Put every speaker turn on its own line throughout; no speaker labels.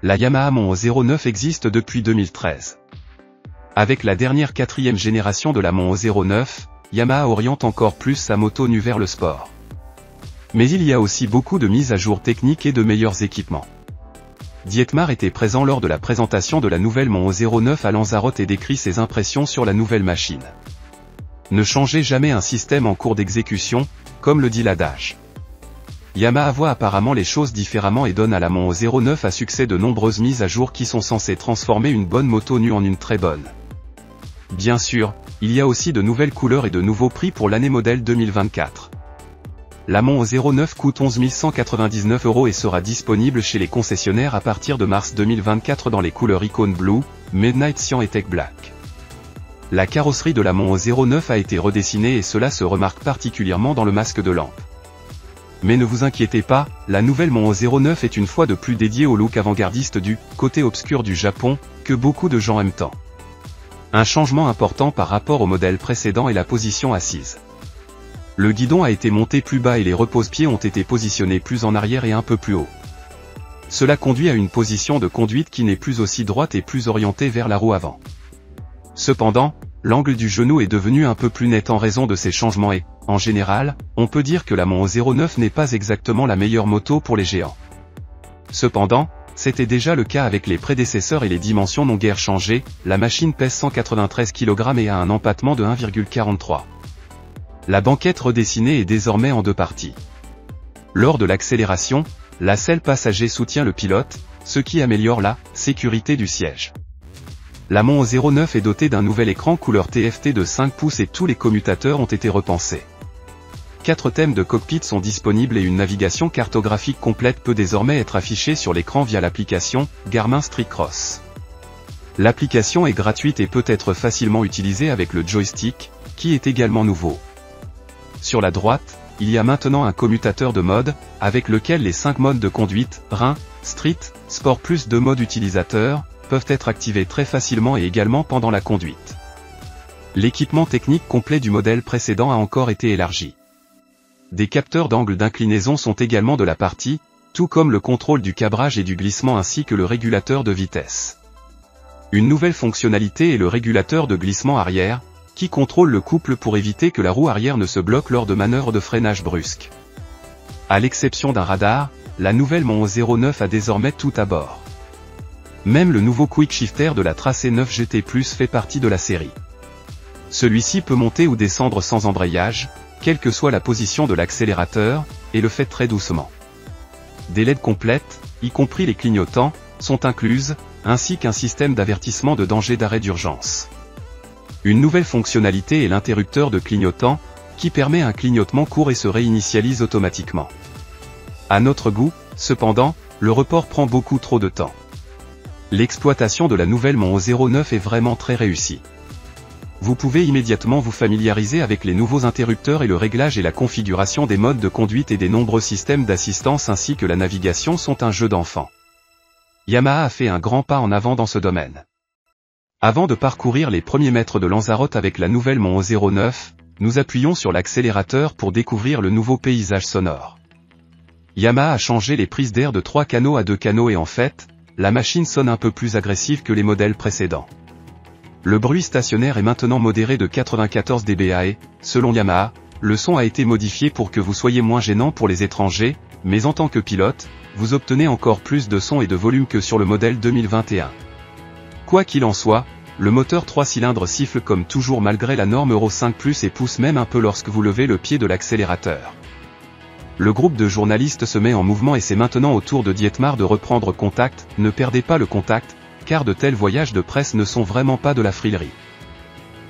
La Yamaha Mon 09 existe depuis 2013. Avec la dernière 4e génération de la Mon 09, Yamaha oriente encore plus sa moto nue vers le sport. Mais il y a aussi beaucoup de mises à jour techniques et de meilleurs équipements. Dietmar était présent lors de la présentation de la nouvelle Mon 09 à Lanzarote et décrit ses impressions sur la nouvelle machine. Ne changez jamais un système en cours d'exécution, comme le dit l'adage. Yamaha voit apparemment les choses différemment et donne à la Mon 09 à succès de nombreuses mises à jour qui sont censées transformer une bonne moto nue en une très bonne. Bien sûr, il y a aussi de nouvelles couleurs et de nouveaux prix pour l'année modèle 2024. La Mon 09 coûte 11 199 € et sera disponible chez les concessionnaires à partir de mars 2024 dans les couleurs Icon Blue, Midnight Cyan et Tech Black. La carrosserie de la Mon 09 a été redessinée et cela se remarque particulièrement dans le masque de lampe. Mais ne vous inquiétez pas, la nouvelle Mon 09 est une fois de plus dédiée au look avant-gardiste du « côté obscur du Japon » que beaucoup de gens aiment tant. Un changement important par rapport au modèle précédent est la position assise. Le guidon a été monté plus bas et les repose-pieds ont été positionnés plus en arrière et un peu plus haut. Cela conduit à une position de conduite qui n'est plus aussi droite et plus orientée vers la roue avant. Cependant, l'angle du genou est devenu un peu plus net en raison de ces changements et, en général, on peut dire que la Mon 09 n'est pas exactement la meilleure moto pour les géants. Cependant, c'était déjà le cas avec les prédécesseurs et les dimensions n'ont guère changé, la machine pèse 193 kg et a un empattement de 1,43. La banquette redessinée est désormais en deux parties. Lors de l'accélération, la selle passager soutient le pilote, ce qui améliore la sécurité du siège. La Mon 09 est dotée d'un nouvel écran couleur TFT de 5 pouces et tous les commutateurs ont été repensés. 4 thèmes de cockpit sont disponibles et une navigation cartographique complète peut désormais être affichée sur l'écran via l'application Garmin Streetcross. L'application est gratuite et peut être facilement utilisée avec le joystick, qui est également nouveau. Sur la droite, il y a maintenant un commutateur de mode, avec lequel les 5 modes de conduite, Rhin, Street, Sport plus 2 modes utilisateurs, peuvent être activés très facilement et également pendant la conduite. L'équipement technique complet du modèle précédent a encore été élargi. Des capteurs d'angle d'inclinaison sont également de la partie, tout comme le contrôle du cabrage et du glissement ainsi que le régulateur de vitesse. Une nouvelle fonctionnalité est le régulateur de glissement arrière, qui contrôle le couple pour éviter que la roue arrière ne se bloque lors de manœuvres de freinage brusque. À l'exception d'un radar, la nouvelle Mon 09 a désormais tout à bord. Même le nouveau Quick Shifter de la Tracé 9 GT+ fait partie de la série. Celui-ci peut monter ou descendre sans embrayage, quelle que soit la position de l'accélérateur, et le fait très doucement. Des LED complètes, y compris les clignotants, sont incluses, ainsi qu'un système d'avertissement de danger d'arrêt d'urgence. Une nouvelle fonctionnalité est l'interrupteur de clignotant, qui permet un clignotement court et se réinitialise automatiquement. À notre goût, cependant, le report prend beaucoup trop de temps. L'exploitation de la nouvelle Mon 09 est vraiment très réussie. Vous pouvez immédiatement vous familiariser avec les nouveaux interrupteurs et le réglage et la configuration des modes de conduite et des nombreux systèmes d'assistance ainsi que la navigation sont un jeu d'enfant. Yamaha a fait un grand pas en avant dans ce domaine. Avant de parcourir les premiers mètres de Lanzarote avec la nouvelle Mon 09, nous appuyons sur l'accélérateur pour découvrir le nouveau paysage sonore. Yamaha a changé les prises d'air de 3 canaux à 2 canaux et en fait, la machine sonne un peu plus agressive que les modèles précédents. Le bruit stationnaire est maintenant modéré de 94 dBA et, selon Yamaha, le son a été modifié pour que vous soyez moins gênant pour les étrangers, mais en tant que pilote, vous obtenez encore plus de son et de volume que sur le modèle 2021. Quoi qu'il en soit, le moteur 3 cylindres siffle comme toujours malgré la norme Euro 5+ et pousse même un peu lorsque vous levez le pied de l'accélérateur. Le groupe de journalistes se met en mouvement et c'est maintenant au tour de Dietmar de reprendre contact, ne perdez pas le contact, car de tels voyages de presse ne sont vraiment pas de la frilerie.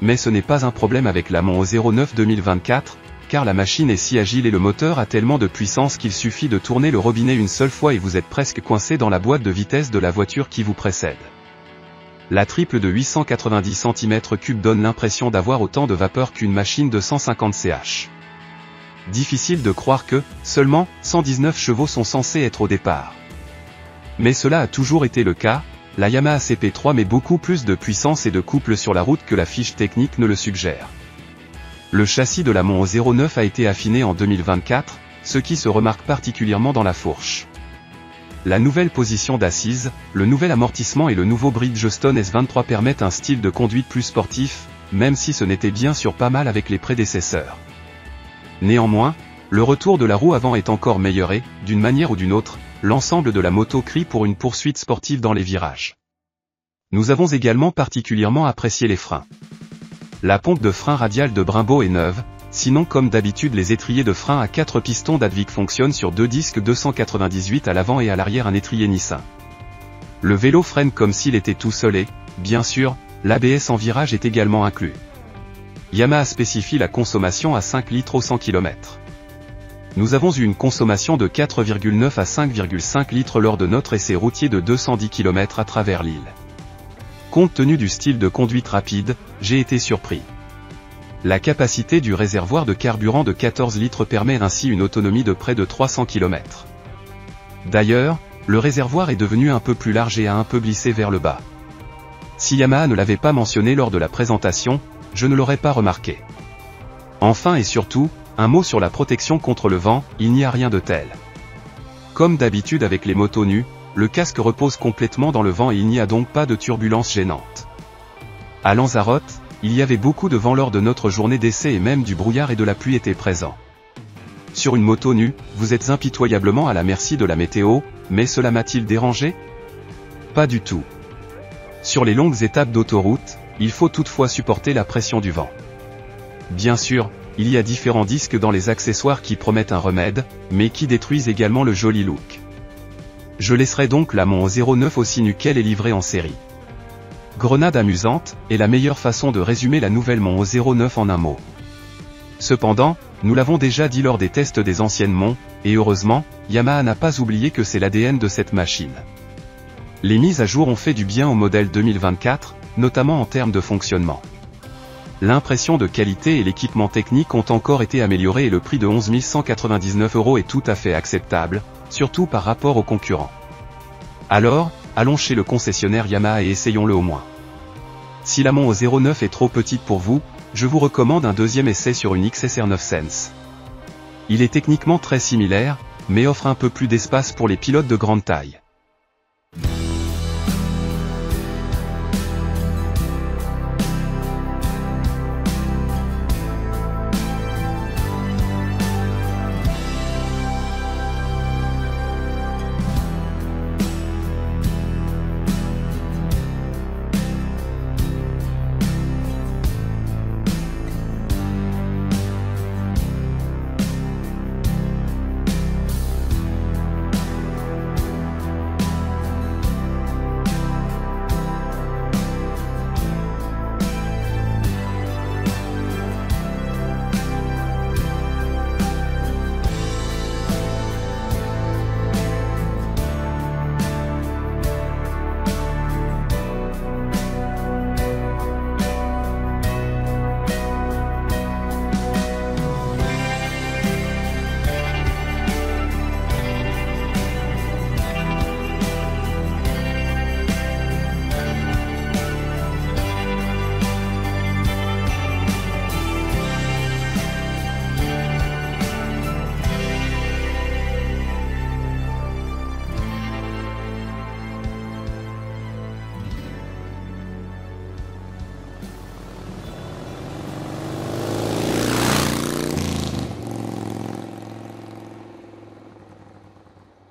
Mais ce n'est pas un problème avec la Mon 09 2024, car la machine est si agile et le moteur a tellement de puissance qu'il suffit de tourner le robinet une seule fois et vous êtes presque coincé dans la boîte de vitesse de la voiture qui vous précède. La triple de 890 cm3 donne l'impression d'avoir autant de vapeur qu'une machine de 150 ch. Difficile de croire que, seulement, 119 chevaux sont censés être au départ. Mais cela a toujours été le cas, la Yamaha CP3 met beaucoup plus de puissance et de couple sur la route que la fiche technique ne le suggère. Le châssis de la Mon 09 a été affiné en 2024, ce qui se remarque particulièrement dans la fourche. La nouvelle position d'assise, le nouvel amortissement et le nouveau Bridgestone S23 permettent un style de conduite plus sportif, même si ce n'était bien sûr pas mal avec les prédécesseurs. Néanmoins, le retour de la roue avant est encore meilleur et, d'une manière ou d'une autre, l'ensemble de la moto crie pour une poursuite sportive dans les virages. Nous avons également particulièrement apprécié les freins. La pompe de frein radiale de Brembo est neuve, sinon comme d'habitude les étriers de frein à 4 pistons d'Advic fonctionnent sur 2 disques 298 à l'avant et à l'arrière un étrier Nissin. Le vélo freine comme s'il était tout seul et, bien sûr, l'ABS en virage est également inclus. Yamaha spécifie la consommation à 5 litres au 100 km. Nous avons eu une consommation de 4,9 à 5,5 litres lors de notre essai routier de 210 km à travers l'île. Compte tenu du style de conduite rapide, j'ai été surpris. La capacité du réservoir de carburant de 14 litres permet ainsi une autonomie de près de 300 km. D'ailleurs, le réservoir est devenu un peu plus large et a un peu glissé vers le bas. Si Yamaha ne l'avait pas mentionné lors de la présentation, je ne l'aurais pas remarqué. Enfin et surtout, un mot sur la protection contre le vent, il n'y a rien de tel. Comme d'habitude avec les motos nues, le casque repose complètement dans le vent et il n'y a donc pas de turbulence gênante. À Lanzarote, il y avait beaucoup de vent lors de notre journée d'essai et même du brouillard et de la pluie étaient présents. Sur une moto nue, vous êtes impitoyablement à la merci de la météo, mais cela m'a-t-il dérangé? Pas du tout. Sur les longues étapes d'autoroute, il faut toutefois supporter la pression du vent. Bien sûr, il y a différents disques dans les accessoires qui promettent un remède, mais qui détruisent également le joli look. Je laisserai donc la Mon 09 aussi nue qu'elle est livrée en série. Grenade amusante, est la meilleure façon de résumer la nouvelle Mon 09 en un mot. Cependant, nous l'avons déjà dit lors des tests des anciennes Mon, et heureusement, Yamaha n'a pas oublié que c'est l'ADN de cette machine. Les mises à jour ont fait du bien au modèle 2024, notamment en termes de fonctionnement. L'impression de qualité et l'équipement technique ont encore été améliorés et le prix de 11 199 € est tout à fait acceptable, surtout par rapport aux concurrents. Alors, allons chez le concessionnaire Yamaha et essayons-le au moins. Si la Mon 09 est trop petite pour vous, je vous recommande un deuxième essai sur une XSR 9 Sense. Il est techniquement très similaire, mais offre un peu plus d'espace pour les pilotes de grande taille.